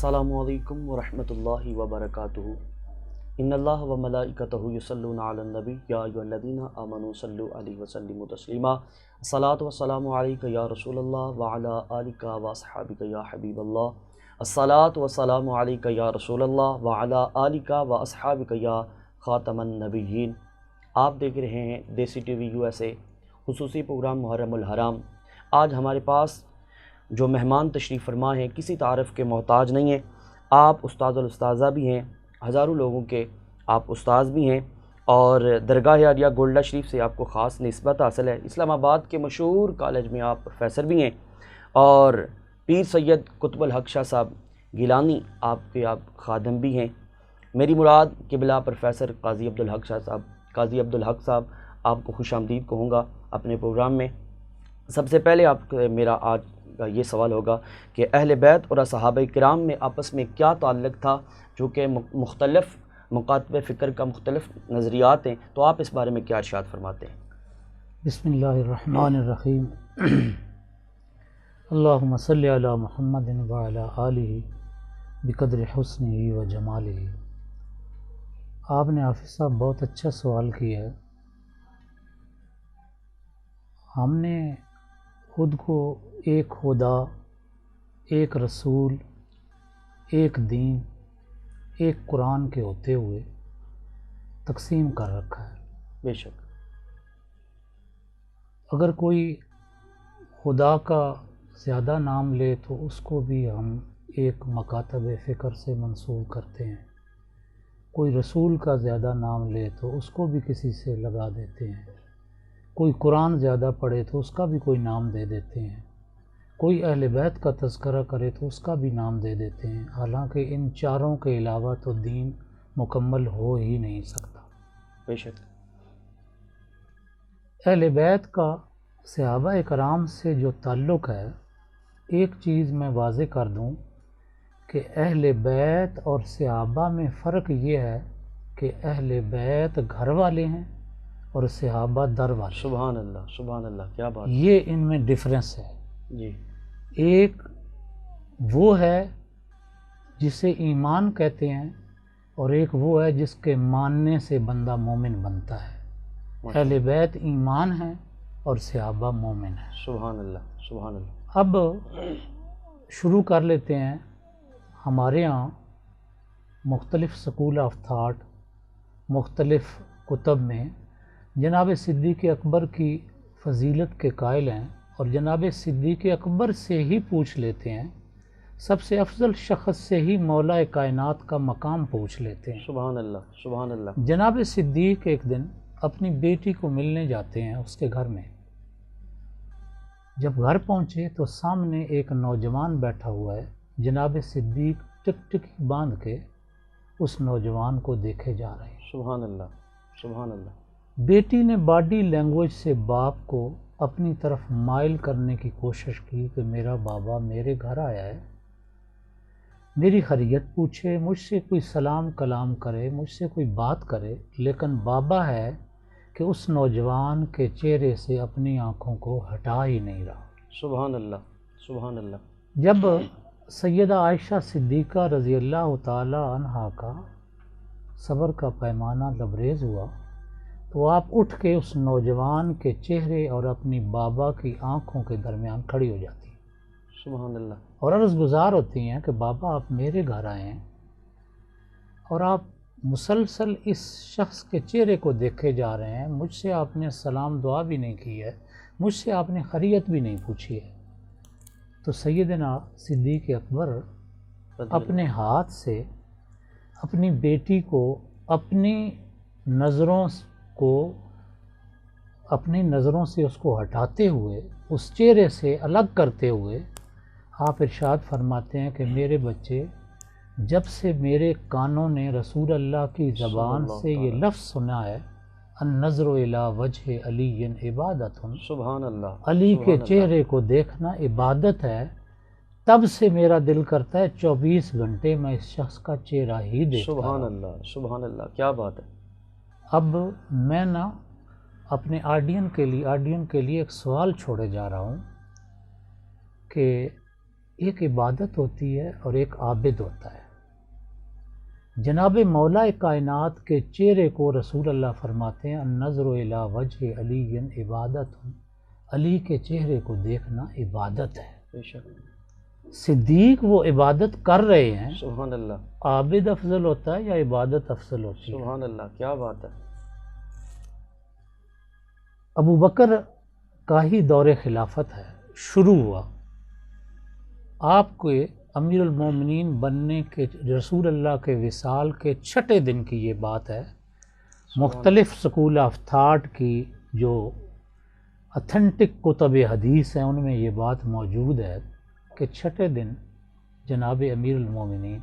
السلام علیکم ورحمۃ اللہ وبرکاتہ۔ ان اللہ و ملائکتہ یصلون علی النبی یا ایھا الذین آمنوا صلوا علیہ وسلموا تسلیما۔ الصلاۃ والسلام علیک یا رسول اللہ وعلی آلک واصحابک یا حبیب اللہ۔ الصلاۃ والسلام علیک یا رسول اللہ وعلی آلک واصحابک یا خاتم النبیین۔ آپ دیکھ رہے ہیں دیسی ٹی وی USA خصوصی پروگرام محرم الحرام۔ آج ہمارے پاس جو مہمان تشریف فرما ہیں کسی تعارف کے محتاج نہیں ہیں۔ آپ استاد الاستاذہ بھی ہیں، ہزاروں لوگوں کے آپ استاذ بھی ہیں، اور درگاہ عالیہ گولڈا شریف سے آپ کو خاص نسبت حاصل ہے۔ اسلام آباد کے مشہور کالج میں آپ پروفیسر بھی ہیں، اور پیر سید قطب الحق شاہ صاحب گیلانی آپ خادم بھی ہیں۔ میری مراد قبلہ پروفیسر قاضی عبدالحق شاہ صاحب، قاضی عبدالحق صاحب آپ کو خوش آمدید کہوں گا اپنے پروگرام میں۔ سب سے پہلے میرا آج کا یہ سوال ہوگا کہ اہل بیت اور صحابہ کرام میں آپس میں کیا تعلق تھا، جو کہ مختلف مکاتب فکر کا مختلف نظریات ہیں، تو آپ اس بارے میں کیا ارشاد فرماتے ہیں؟ بسم اللہ الرحمن الرحیم۔ اللہم صلی علی محمد وعلی آلہ بقدر حسنہ و جمالہ۔ آپ نے حافظ صاحب بہت اچھا سوال کیا ہے۔ ہم نے خود کو ایک خدا، ایک رسول، ایک دین، ایک قرآن کے ہوتے ہوئے تقسیم کر رکھا ہے۔ بے شک۔ اگر کوئی خدا کا زیادہ نام لے تو اس کو بھی ہم ایک مکاتب فکر سے منسوب کرتے ہیں، کوئی رسول کا زیادہ نام لے تو اس کو بھی کسی سے لگا دیتے ہیں، کوئی قرآن زیادہ پڑھے تو اس کا بھی کوئی نام دے دیتے ہیں، کوئی اہل بیت کا تذکرہ کرے تو اس کا بھی نام دے دیتے ہیں، حالانکہ ان چاروں کے علاوہ تو دین مکمل ہو ہی نہیں سکتا۔ بے شک۔ اہل بیت کا صحابہ کرام سے جو تعلق ہے، ایک چیز میں واضح کر دوں کہ اہل بیت اور صحابہ میں فرق یہ ہے کہ اہل بیت گھر والے ہیں اور صحابہ در والے۔ سبحان اللہ، سبحان اللہ، کیا بات ہے۔ یہ ان میں ڈفرینس ہے۔ جی۔ ایک وہ ہے جسے ایمان کہتے ہیں، اور ایک وہ ہے جس کے ماننے سے بندہ مومن بنتا ہے۔ اہل بیت ایمان ہے اور صحابہ مومن ہے۔ سبحان اللہ، سبحان اللہ۔ اب شروع کر لیتے ہیں۔ ہمارے ہاں مختلف سکول آف تھاٹ، مختلف کتب میں جناب صدیق اکبر کی فضیلت کے قائل ہیں، اور جناب صدیق اکبر سے ہی پوچھ لیتے ہیں، سب سے افضل شخص سے ہی مولا کائنات کا مقام پوچھ لیتے ہیں۔ سبحان اللہ، سبحان اللہ۔ جناب صدیق ایک دن اپنی بیٹی کو ملنے جاتے ہیں اس کے گھر میں۔ جب گھر پہنچے تو سامنے ایک نوجوان بیٹھا ہوا ہے۔ جناب صدیق ٹک ٹک باندھ کے اس نوجوان کو دیکھے جا رہے ہیں۔ سبحان اللہ، سبحان اللہ۔ بیٹی نے باڈی لینگویج سے باپ کو اپنی طرف مائل کرنے کی کوشش کی کہ میرا بابا میرے گھر آیا ہے، میری خیریت پوچھے، مجھ سے کوئی سلام کلام کرے، مجھ سے کوئی بات کرے، لیکن بابا ہے کہ اس نوجوان کے چہرے سے اپنی آنکھوں کو ہٹا ہی نہیں رہا۔ سبحان اللہ، سبحان اللہ۔ جب سیدہ عائشہ صدیقہ رضی اللہ تعالی عنہا کا صبر کا پیمانہ لبریز ہوا تو آپ اٹھ کے اس نوجوان کے چہرے اور اپنی بابا کی آنکھوں کے درمیان کھڑی ہو جاتی ہیں سبحان اللہ۔ اور عرض گزار ہوتی ہیں کہ بابا آپ میرے گھر آئے ہیں اور آپ مسلسل اس شخص کے چہرے کو دیکھے جا رہے ہیں، مجھ سے آپ نے سلام دعا بھی نہیں کی ہے، مجھ سے آپ نے خیریت بھی نہیں پوچھی ہے۔ تو سیدنا صدیق اکبر اپنے ہاتھ سے اپنی بیٹی کو اپنی نظروں سے اس کو ہٹاتے ہوئے، اس چہرے سے الگ کرتے ہوئے آپ ارشاد فرماتے ہیں کہ میرے بچے، جب سے میرے کانوں نے رسول اللہ کی زبان سے یہ لفظ سنا ہے، النظر الی وجہ علی عبادت، سبحان اللہ، علی کے چہرے کو دیکھنا عبادت ہے، تب سے میرا دل کرتا ہے 24 گھنٹے میں اس شخص کا چہرہ ہی دیکھتا ہوں۔ سبحان اللہ، سبحان اللہ، کیا بات ہے۔ اب میں اپنے آڈین کے لیے ایک سوال چھوڑے جا رہا ہوں کہ ایک عبادت ہوتی ہے اور ایک عابد ہوتا ہے۔ جناب مولا کائنات کے چہرے کو رسول اللہ فرماتے ہیں النظر الی وجہ علی عبادت، علی کے چہرے کو دیکھنا عبادت ہے۔ بے شک، صدیق وہ عبادت کر رہے ہیں، سبحان اللہ، عابد افضل ہوتا ہے یا عبادت افضل ہوتی ہے؟ سبحان اللہ، کیا بات ہے۔ ابو بکر کا ہی دور خلافت ہے، شروع ہوا آپ کے امیر المومنین بننے کے، رسول اللہ کے وصال کے 6 دن کی یہ بات ہے۔ مختلف سکول آف تھاٹ کی جو اتھینٹک کتب حدیث ہیں ان میں یہ بات موجود ہے کہ 6 دن جناب امیر المومنین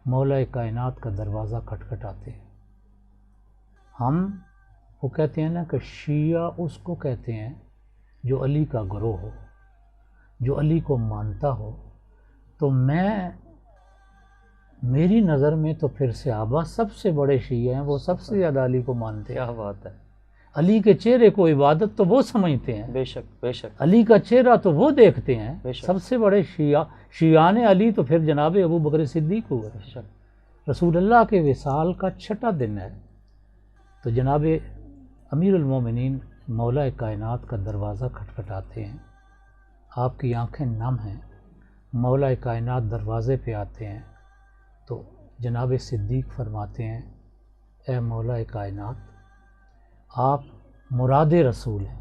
مولا کائنات کا دروازہ کھٹکھٹاتے ہیں۔ ہم وہ کہتے ہیں نا کہ شیعہ اس کو کہتے ہیں جو علی کا گروہ ہو، جو علی کو مانتا ہو۔ تو میری نظر میں تو پھر صحابہ سب سے بڑے شیعہ ہیں، وہ سب سے زیادہ علی کو مانتے ہیں۔ کیا بات ہے، علی کے چہرے کو عبادت تو وہ سمجھتے ہیں، بے شک بے شک، علی کا چہرہ تو وہ دیکھتے ہیں۔ بے شک۔ سب سے بڑے شیعان علی تو پھر جناب ابو بکر صدیق ہوئے۔ بے شک، رسول اللہ کے وصال کا 6 دن ہے، تو جناب امیر المومنین مولا کائنات کا دروازہ کھٹکھٹاتے ہیں، آپ کی آنکھیں نم ہیں، مولا کائنات دروازے پہ آتے ہیں تو جناب صدیق فرماتے ہیں اے مولا کائنات آپ مراد رسول ہیں۔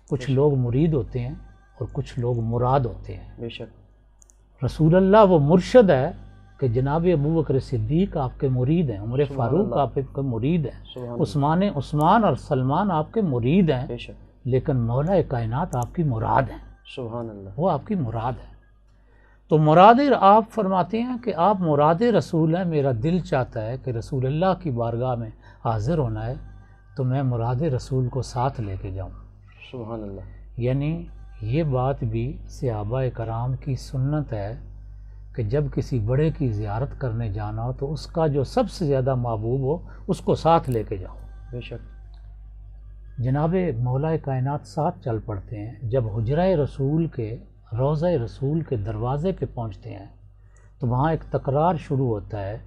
کچھ لوگ مرید ہوتے ہیں اور کچھ لوگ مراد ہوتے ہیں۔ بے شک، رسول اللہ وہ مرشد ہے کہ جناب ابو بکر صدیق آپ کے مرید ہیں، عمر سبحان فاروق اللہ، آپ کے مرید ہیں، سبحان عثمان اور سلمان آپ کے مرید ہیں، بے شک، لیکن مولا کائنات آپ کی مراد ہیں، سبحان اللہ، وہ آپ کی مراد ہے۔ تو مراد آپ فرماتے ہیں کہ آپ مراد رسول ہیں، میرا دل چاہتا ہے کہ رسول اللہ کی بارگاہ میں حاضر ہونا ہے تو میں مراد رسول کو ساتھ لے کے جاؤں۔ سبحان اللہ، یعنی یہ بات بھی صحابہ کرام کی سنت ہے کہ جب کسی بڑے کی زیارت کرنے جانا ہو تو اس کا جو سب سے زیادہ محبوب ہو اس کو ساتھ لے کے جاؤ۔ بے شک، جناب مولا کائنات ساتھ چل پڑتے ہیں۔ جب حجرہ رسول کے، روضہ رسول کے دروازے پہ پہنچتے ہیں تو وہاں ایک تکرار شروع ہوتا ہے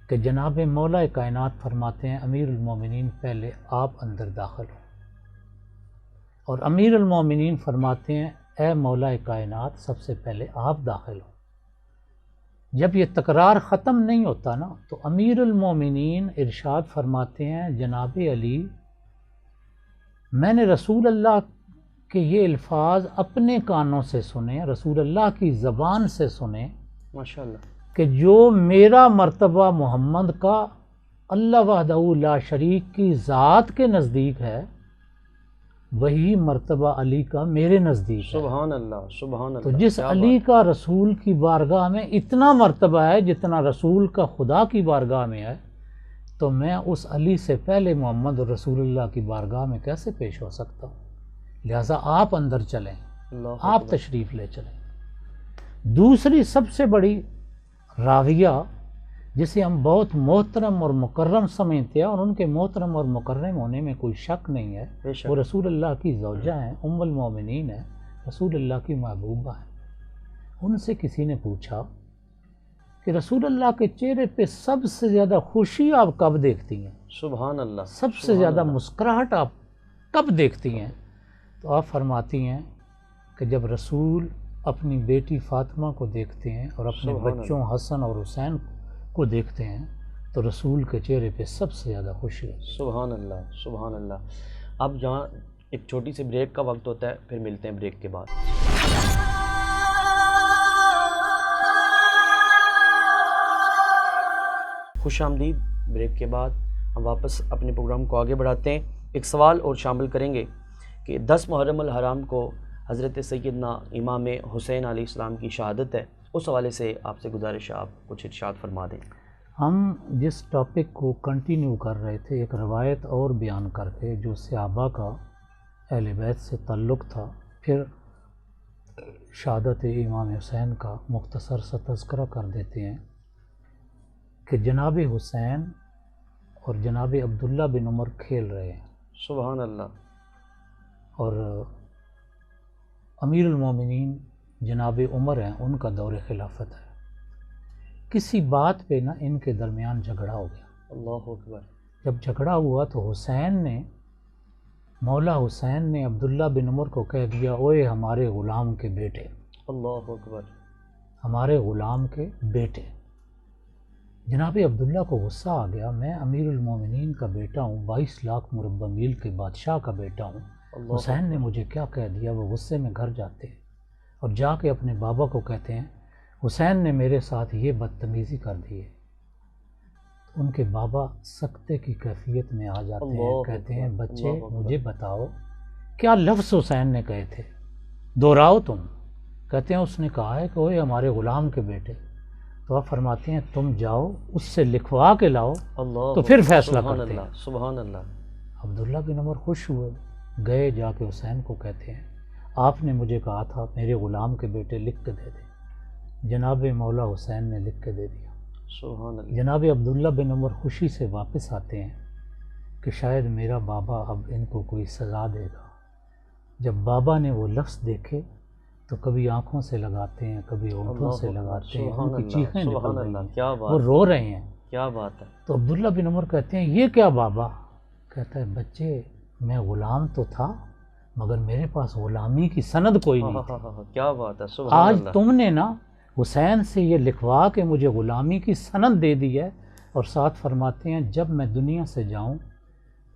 کہ جناب مولا کائنات فرماتے ہیں امیر المومنین پہلے آپ اندر داخل ہو، اور امیر المومنین فرماتے ہیں اے مولا کائنات سب سے پہلے آپ داخل ہو۔ جب یہ تکرار ختم نہیں ہوتا نا تو امیر المومنین ارشاد فرماتے ہیں جناب علی میں نے رسول اللہ کے یہ الفاظ اپنے کانوں سے سنے، رسول اللہ کی زبان سے سنے ماشاء اللہ، کہ جو میرا مرتبہ محمد کا اللہ وحدہ لا شریک کی ذات کے نزدیک ہے وہی مرتبہ علی کا میرے نزدیک ہے۔ سبحان اللہ، سبحان اللہ، تو جس کیا علی بات، کا رسول کی بارگاہ میں اتنا مرتبہ ہے جتنا رسول کا خدا کی بارگاہ میں ہے، تو میں اس علی سے پہلے محمد رسول اللہ کی بارگاہ میں کیسے پیش ہو سکتا ہوں؟ لہٰذا آپ اندر چلیں، اللہ آپ اکبر، تشریف لے چلیں۔ دوسری سب سے بڑی راویہ جسے ہم بہت محترم اور مکرم سمجھتے ہیں اور ان کے محترم اور مکرم ہونے میں کوئی شک نہیں ہے، بے شک، وہ رسول اللہ کی زوجہ ہیں، ام المومنین ہیں، رسول اللہ کی محبوبہ ہیں۔ ان سے کسی نے پوچھا کہ رسول اللہ کے چہرے پہ سب سے زیادہ خوشی آپ کب دیکھتی ہیں، سبحان اللہ، سب سے سبحان زیادہ اللہ، مسکراہٹ آپ کب دیکھتی ہیں؟ تو آپ فرماتی ہیں کہ جب رسول اپنی بیٹی فاطمہ کو دیکھتے ہیں اور اپنے سبحان بچوں حسن اور حسین کو دیکھتے ہیں تو رسول کے چہرے پہ سب سے زیادہ خوشی ہوتی ہے۔ سبحان اللہ، سبحان اللہ۔ اب جہاں ایک چھوٹی سی بریک کا وقت ہوتا ہے، پھر ملتے ہیں بریک کے بعد۔ خوش آمدید، بریک کے بعد ہم واپس اپنے پروگرام کو آگے بڑھاتے ہیں۔ ایک سوال اور شامل کریں گے کہ 10 محرم الحرام کو حضرت سیدنا امام حسین علیہ السلام کی شہادت ہے، اس حوالے سے آپ سے گزارش ہے آپ کچھ ارشاد فرما دیں۔ ہم جس ٹاپک کو کنٹینیو کر رہے تھے ایک روایت اور بیان کر کے جو صحابہ کا اہل بیت سے تعلق تھا، پھر شہادت امام حسین کا مختصر سا تذکرہ کر دیتے ہیں کہ جناب حسین اور جناب عبداللہ بن عمر کھیل رہے ہیں سبحان اللہ، اور امیر المومنین جناب عمر ہیں، ان کا دور خلافت ہے. کسی بات پہ نا ان کے درمیان جھگڑا ہو گیا. اللہ اکبر. جب جھگڑا ہوا تو مولا حسین نے عبداللہ بن عمر کو کہہ دیا، اوئے ہمارے غلام کے بیٹے، اللہ اکبر، ہمارے غلام کے بیٹے. جناب عبداللہ کو غصہ آ گیا، میں امیر المومنین کا بیٹا ہوں، 22 لاکھ مربع میل کے بادشاہ کا بیٹا ہوں، حسین نے مجھے کیا کہہ دیا. وہ غصے میں گھر جاتے ہیں اور جا کے اپنے بابا کو کہتے ہیں حسین نے میرے ساتھ یہ بدتمیزی کر دی ہے. ان کے بابا سکتے کی کیفیت میں آ جاتے ہیں، کہتے ہیں بچے مجھے بتاؤ کیا لفظ حسین نے کہے تھے، دہراؤ تم. کہتے ہیں اس نے کہا ہے کہ اوے ہمارے غلام کے بیٹے. تو آپ فرماتے ہیں تم جاؤ اس سے لکھوا کے لاؤ تو پھر فیصلہ کرتے ہیں. سبحان اللہ. عبداللہ بن عمر خوش ہوئے، گئے جا کے حسین کو کہتے ہیں آپ نے مجھے کہا تھا میرے غلام کے بیٹے لکھ کے دے دیں. جناب مولا حسین نے لکھ کے دے دیا. سبحان اللہ. جناب عبداللہ بن عمر خوشی سے واپس آتے ہیں کہ شاید میرا بابا اب ان کو کوئی سزا دے گا. جب بابا نے وہ لفظ دیکھے تو کبھی آنکھوں سے لگاتے ہیں، کبھی ہونٹوں سے لگاتے ہیں، ان کی چیخیں نکل رہی ہیں، وہ رو رہے ہیں. کیا بات ہے. تو عبداللہ بن عمر کہتے ہیں یہ کیا بابا؟ کہتا ہے بچے میں غلام تو تھا مگر میرے پاس غلامی کی سند کوئی نہیں تھی. کیا بات ہے. سبحان آج اللہ. تم نے نا حسین سے یہ لکھوا کے مجھے غلامی کی سند دے دی ہے. اور ساتھ فرماتے ہیں جب میں دنیا سے جاؤں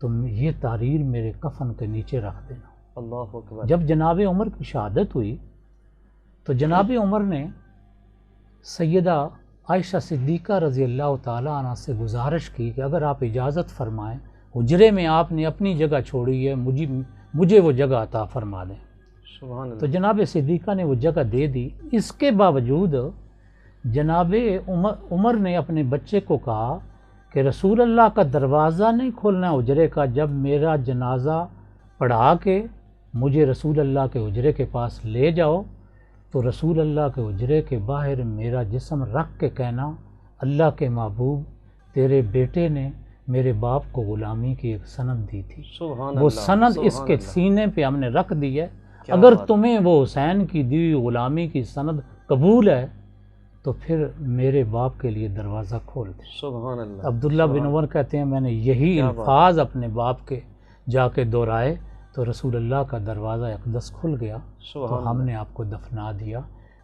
تو یہ تحریر میرے کفن کے نیچے رکھ دینا. اللہ اکبر. جب جناب عمر کی شہادت ہوئی تو جناب عمر نے سیدہ عائشہ صدیقہ رضی اللہ تعالیٰ عنہ سے گزارش کی کہ اگر آپ اجازت فرمائیں حجرے میں آپ نے اپنی جگہ چھوڑی ہے، مجھے وہ جگہ عطا فرما دیں. سبحان اللہ. تو جناب صدیقہ نے وہ جگہ دے دی. اس کے باوجود جناب عمر نے اپنے بچے کو کہا کہ رسول اللہ کا دروازہ نہیں کھولنا حجرے کا، جب میرا جنازہ پڑھا کے مجھے رسول اللہ کے حجرے کے پاس لے جاؤ تو رسول اللہ کے حجرے کے باہر میرا جسم رکھ کے کہنا اللہ کے محبوب تیرے بیٹے نے میرے باپ کو غلامی کی ایک سند دی تھی، سبحان وہ اللہ. سند اس سبحان کے اللہ. سینے پہ ہم نے رکھ دی ہے. کیا اگر بات. تمہیں وہ حسین کی دی ہوئی غلامی کی سند قبول ہے تو پھر میرے باپ کے لیے دروازہ کھول دے. سبحان اللہ. عبداللہ بن عمر کہتے ہیں میں نے یہی کیا بات. الفاظ اپنے باپ کے جا کے دہرائے تو رسول اللہ کا دروازہ اقدس کھل گیا سبحان تو ہم اللہ. نے آپ کو دفنا دیا.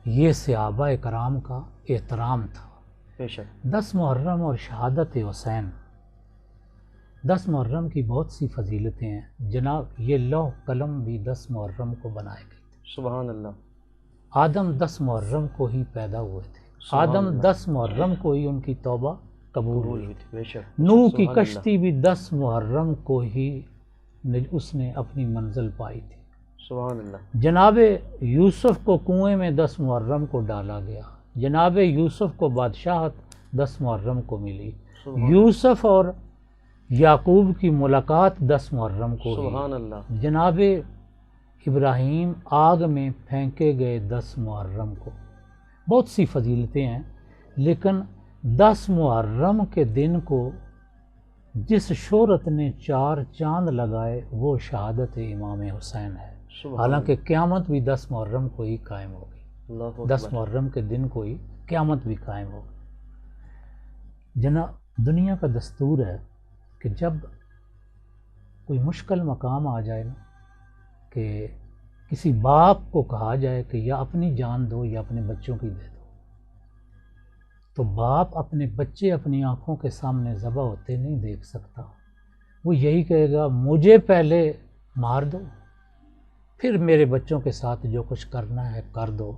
یہ صحابہ کرام کا احترام تھا. بے شک. 10 محرم اور شہادت حسین، 10 محرم کی بہت سی فضیلتیں ہیں. جناب یہ لوح قلم بھی 10 محرم کو بنائے گئے تھے. سبحان اللہ. آدم 10 محرم کو ہی پیدا ہوئے تھے. سبحان آدم اللہ. 10 محرم کو ہی ان کی توبہ قبول قبول ہوئی. ہوئی تھی. بے شک. نوح کی سبحان اللہ. کشتی بھی 10 محرم کو ہی اس نے اپنی منزل پائی تھی. سبحان اللہ. جناب یوسف کو کنویں میں 10 محرم کو ڈالا گیا. جناب یوسف کو بادشاہت 10 محرم کو ملی. سبحان یوسف اور یعقوب کی ملاقات 10 محرم کو ہوئی. سبحان اللہ. جناب ابراہیم آگ میں پھینکے گئے 10 محرم کو. بہت سی فضیلتیں ہیں لیکن 10 محرم کے دن کو جس شہرت نے 4 چاند لگائے وہ شہادت امام حسین ہے. سبحان حالانکہ قیامت بھی 10 محرم کو ہی قائم ہوگی. اللہ اکبر. 10 محرم کے دن کو ہی قیامت بھی قائم ہوگی. دنیا کا دستور ہے کہ جب کوئی مشکل مقام آ جائے نا کہ کسی باپ کو کہا جائے کہ یا اپنی جان دو یا اپنے بچوں کی دے دو، تو باپ اپنے بچے اپنی آنکھوں کے سامنے ذبح ہوتے نہیں دیکھ سکتا. وہ یہی کہے گا مجھے پہلے مار دو پھر میرے بچوں کے ساتھ جو کچھ کرنا ہے کر دو.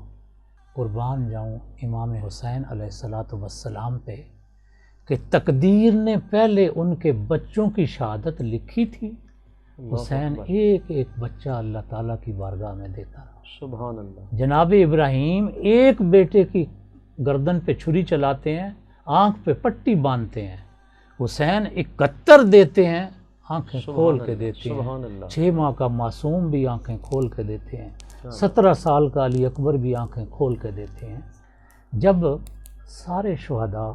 قربان جاؤں امام حسین علیہ الصلاۃ والسلام پہ کہ تقدیر نے پہلے ان کے بچوں کی شہادت لکھی تھی. اللہ حسین اکبر. ایک ایک بچہ اللہ تعالیٰ کی بارگاہ میں دیتا رہا. سبحان اللہ. جناب ابراہیم ایک بیٹے کی گردن پہ چھری چلاتے ہیں، آنکھ پہ پٹی باندھتے ہیں. حسین 71 دیتے ہیں، آنکھیں کھول کے دیتے ہیں. سبحان اللہ. 6 ماہ کا معصوم بھی آنکھیں کھول کے دیتے ہیں. 17 سال کا علی اکبر بھی آنکھیں کھول کے دیتے ہیں. جب سارے شہداء،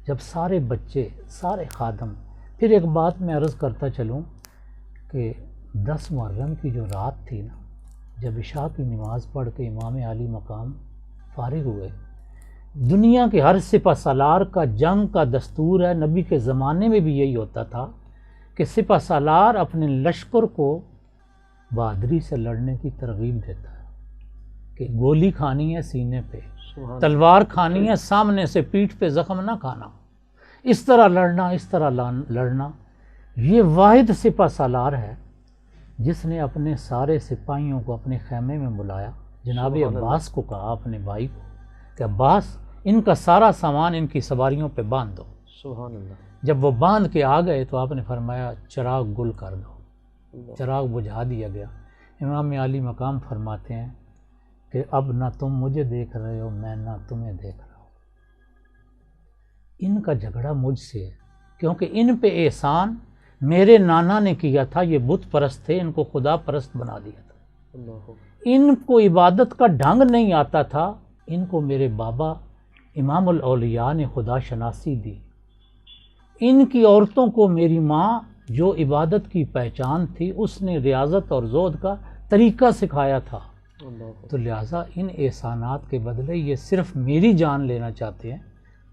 جب سارے بچے، سارے خادم. پھر ایک بات میں عرض کرتا چلوں کہ 10 محرم کی جو رات تھی نا، جب عشاء کی نماز پڑھ کے امام عالی مقام فارغ ہوئے، دنیا کے ہر سپہ سالار کا جنگ کا دستور ہے، نبی کے زمانے میں بھی یہی ہوتا تھا کہ سپہ سالار اپنے لشکر کو بہادری سے لڑنے کی ترغیب دیتا ہے کہ گولی کھانی ہے سینے پہ، تلوار کھانی ہے سامنے سے، پیٹھ پہ زخم نہ کھانا، اس طرح لڑنا، اس طرح لڑنا۔ یہ واحد سپہ سالار ہے جس نے اپنے سارے سپاہیوں کو اپنے خیمے میں بلایا، جناب عباس کو کہا، اپنے بھائی کو، کہ عباس ان کا سارا سامان ان کی سواریوں پہ باندھ دو۔ سبحان اللہ۔ جب وہ باندھ کے آ گئے تو آپ نے فرمایا چراغ گل کر دو، چراغ بجھا دیا گیا۔ امام عالی مقام فرماتے ہیں کہ اب نہ تم مجھے دیکھ رہے ہو، میں نہ تمہیں دیکھ رہا ہوں۔ ان کا جھگڑا مجھ سے ہے کیونکہ ان پہ احسان میرے نانا نے کیا تھا، یہ بت پرست تھے، ان کو خدا پرست بنا دیا تھا۔ ان کو عبادت کا ڈھنگ نہیں آتا تھا، ان کو میرے بابا امام الاولیاء نے خدا شناسی دی۔ ان کی عورتوں کو میری ماں جو عبادت کی پہچان تھی اس نے ریاضت اور زہد کا طریقہ سکھایا تھا۔ تو لہٰذا ان احسانات کے بدلے یہ صرف میری جان لینا چاہتے ہیں،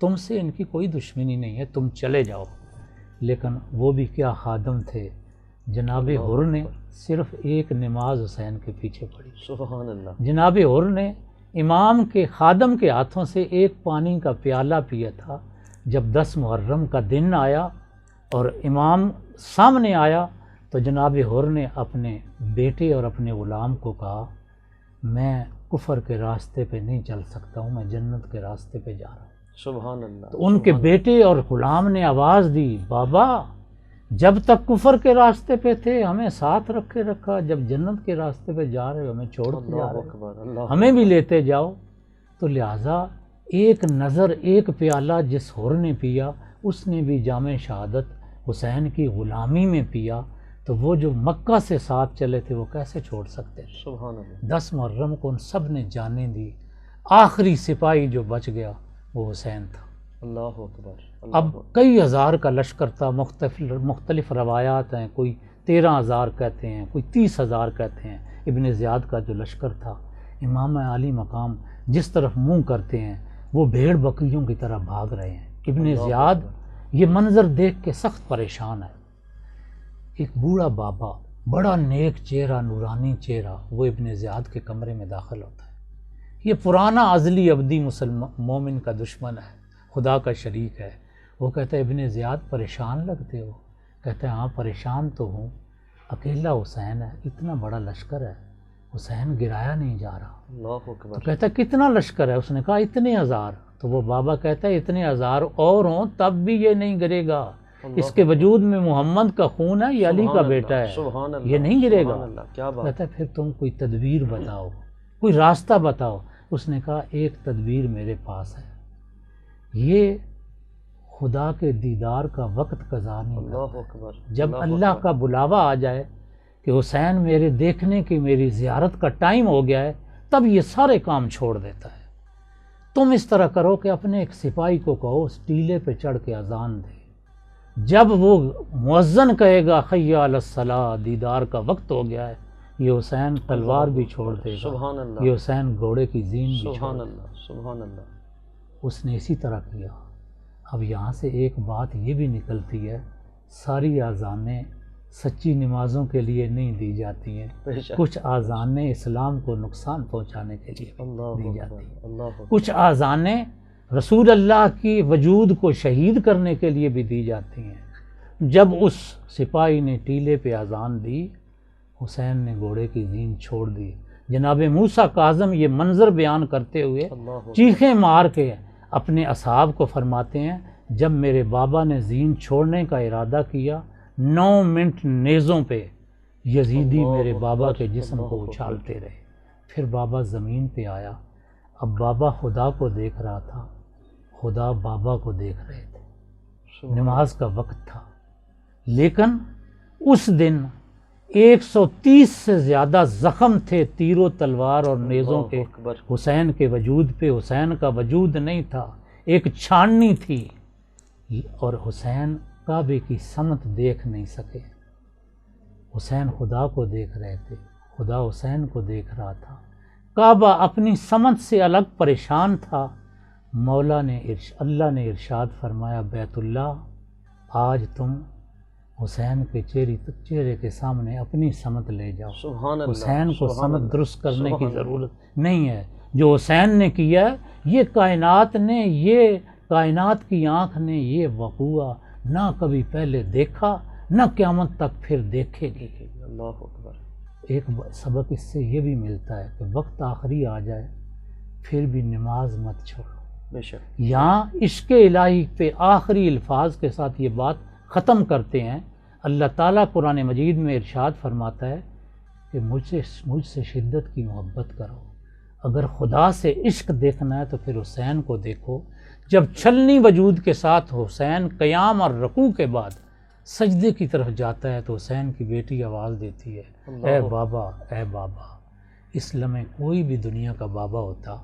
تم سے ان کی کوئی دشمنی نہیں ہے، تم چلے جاؤ۔ لیکن وہ بھی کیا خادم تھے، جناب حر نے صرف ایک نماز حسین کے پیچھے پڑھی۔ سبحان اللہ۔ جناب حر نے امام کے خادم کے ہاتھوں سے ایک پانی کا پیالہ پیا تھا۔ جب 10 محرم کا دن آیا اور امام سامنے آیا تو جناب حر نے اپنے بیٹے اور اپنے غلام کو کہا میں کفر کے راستے پہ نہیں چل سکتا ہوں، میں جنت کے راستے پہ جا رہا ہوں۔ سبحان اللہ۔ تو ان کے بیٹے اور غلام نے آواز دی، بابا جب تک کفر کے راستے پہ تھے ہمیں ساتھ رکھے رکھا، جب جنت کے راستے پہ جا رہے ہو ہمیں چھوڑ کے جا رہے ہو، ہمیں بھی لیتے جاؤ۔ تو لہٰذا ایک نظر، ایک پیالہ جس حر نے پیا اس نے بھی جام شہادت حسین کی غلامی میں پیا، تو وہ جو مکہ سے ساتھ چلے تھے وہ کیسے چھوڑ سکتے تھے؟ سبحان اللہ۔ 10 محرم کو ان سب نے جانیں دی، آخری سپاہی جو بچ گیا وہ حسین تھا۔ اللہ اکبر۔ اب کئی ہزار کا لشکر تھا، مختلف روایات ہیں، کوئی 13,000 کہتے ہیں، کوئی 30,000 کہتے ہیں۔ ابن زیاد کا جو لشکر تھا، امام عالی مقام جس طرف منہ کرتے ہیں وہ بھیڑ بکریوں کی طرح بھاگ رہے ہیں۔ ابن زیاد یہ منظر دیکھ کے سخت پریشان ہے۔ ایک بوڑھا بابا، بڑا نیک چہرہ، نورانی چہرہ، وہ ابن زیاد کے کمرے میں داخل ہوتا ہے۔ یہ پرانا ازلی ابدی مومن کا دشمن ہے، خدا کا شریک ہے۔ وہ کہتا ہے ابن زیاد پریشان لگتے ہو؟ کہتا ہے ہاں پریشان تو ہوں، اکیلا حسین ہے، اتنا بڑا لشکر ہے، حسین گرایا نہیں جا رہا۔ اللہ اکبر۔ تو کہتا ہے کتنا لشکر ہے؟ اس نے کہا اتنے ہزار۔ تو وہ بابا کہتا ہے اتنے ہزار اور ہوں تب بھی یہ نہیں گرے گا، اس کے وجود میں محمد کا خون ہے، یہ علی کا بیٹا ہے، یہ نہیں گرے گا۔ کہتا ہے پھر تم کوئی تدبیر بتاؤ، کوئی راستہ بتاؤ۔ اس نے کہا ایک تدبیر میرے پاس ہے، یہ خدا کے دیدار کا وقت قضا نہیں کرتا۔ جب اللہ کا بلاوا آ جائے کہ حسین میرے دیکھنے کی، میری زیارت کا ٹائم ہو گیا ہے، تب یہ سارے کام چھوڑ دیتا ہے۔ تم اس طرح کرو کہ اپنے ایک سپاہی کو کہو اس ٹیلے پہ چڑھ کے اذان دے، جب وہ مؤذن کہے گا حی علی الصلاۃ، دیدار کا وقت ہو گیا ہے، یہ حسین تلوار بھی چھوڑ دے گا، یہ حسین گھوڑے کی زین بھی چھوڑ دے گا۔ سبحان اللہ۔ اس نے اسی طرح کیا۔ اب یہاں سے ایک بات یہ بھی نکلتی ہے، ساری اذانیں سچی نمازوں کے لیے نہیں دی جاتی ہیں، کچھ اذانیں اسلام کو نقصان پہنچانے کے لیے دی جاتی ہیں، کچھ اذانیں رسول اللہ کی وجود کو شہید کرنے کے لیے بھی دی جاتی ہیں۔ جب اس سپاہی نے ٹیلے پہ اذان دی، حسین نے گھوڑے کی زین چھوڑ دی۔ جناب موسیٰ کاظم یہ منظر بیان کرتے ہوئے چیخیں مار کے اپنے اصحاب کو فرماتے ہیں جب میرے بابا نے زین چھوڑنے کا ارادہ کیا، 9 منٹ نیزوں پہ یزیدی میرے بابا کے جسم کو اچھالتے رہے، پھر بابا زمین پہ آیا۔ اب بابا خدا کو دیکھ رہا تھا، خدا بابا کو دیکھ رہے تھے، نماز کا وقت تھا۔ لیکن اس دن 130 سے زیادہ زخم تھے تیر و تلوار اور نیزوں کے حسین کے وجود پہ۔ حسین کا وجود نہیں تھا، ایک چھاننی تھی، اور حسین کعبے کی سمت دیکھ نہیں سکے۔ حسین خدا کو دیکھ رہے تھے، خدا حسین کو دیکھ رہا تھا، کعبہ اپنی سمت سے الگ پریشان تھا۔ اللہ نے ارشاد فرمایا بیت اللہ آج تم حسین کے چہرے کے سامنے اپنی سمت لے جاؤ۔ سبحان اللہ، حسین کو سبحان سمت اللہ، درست کرنے کی سبحان اللہ۔ ضرورت نہیں ہے، جو حسین نے کیا ہے یہ کائنات کی آنکھ نے یہ وقوع نہ کبھی پہلے دیکھا نہ قیامت تک پھر دیکھے گی۔ اللہ اکبر۔ ایک سبق اس سے یہ بھی ملتا ہے کہ وقت آخری آ جائے پھر بھی نماز مت چھوڑو۔ بے شک۔ یہاں عشق الہی پہ آخری الفاظ کے ساتھ یہ بات ختم کرتے ہیں۔ اللہ تعالیٰ قرآن مجید میں ارشاد فرماتا ہے کہ مجھ سے شدت کی محبت کرو۔ اگر خدا سے عشق دیکھنا ہے تو پھر حسین کو دیکھو۔ جب چھلنی وجود کے ساتھ حسین قیام اور رکوع کے بعد سجدے کی طرف جاتا ہے تو حسین کی بیٹی آواز دیتی ہے اے بابا اے بابا۔ اس لمحے کوئی بھی دنیا کا بابا ہوتا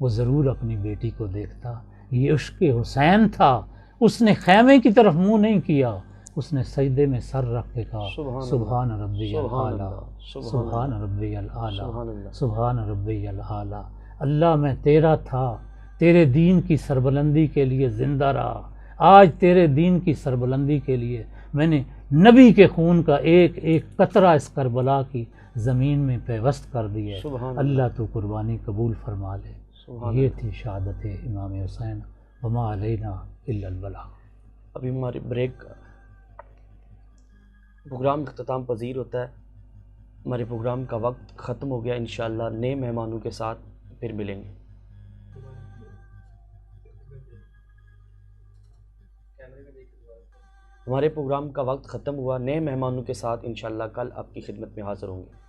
وہ ضرور اپنی بیٹی کو دیکھتا۔ یہ عشق حسین تھا، اس نے خیمے کی طرف منہ نہیں کیا، اس نے سجدے میں سر رکھ کے کہا سبحان ربی الاعلیٰ، سبحان ربی الاعلیٰ، سبحان ربی الاعلیٰ۔ اللہ میں تیرا تھا، تیرے دین کی سربلندی کے لیے زندہ رہا، آج تیرے دین کی سربلندی کے لیے میں نے نبی کے خون کا ایک ایک قطرہ اس کربلا کی زمین میں پیوست کر دی ہے۔ اللہ تو قربانی قبول فرما لے۔ یہ تھی شہادت امام حسین، وما علینا الا البلاغ۔ ابھی ہماری بریک پروگرام اختتام پذیر ہوتا ہے، ہمارے پروگرام کا وقت ختم ہو گیا، انشاءاللہ نئے مہمانوں کے ساتھ پھر ملیں گے۔ ہمارے پروگرام کا وقت ختم ہوا، نئے مہمانوں کے ساتھ انشاءاللہ کل آپ کی خدمت میں حاضر ہوں گے۔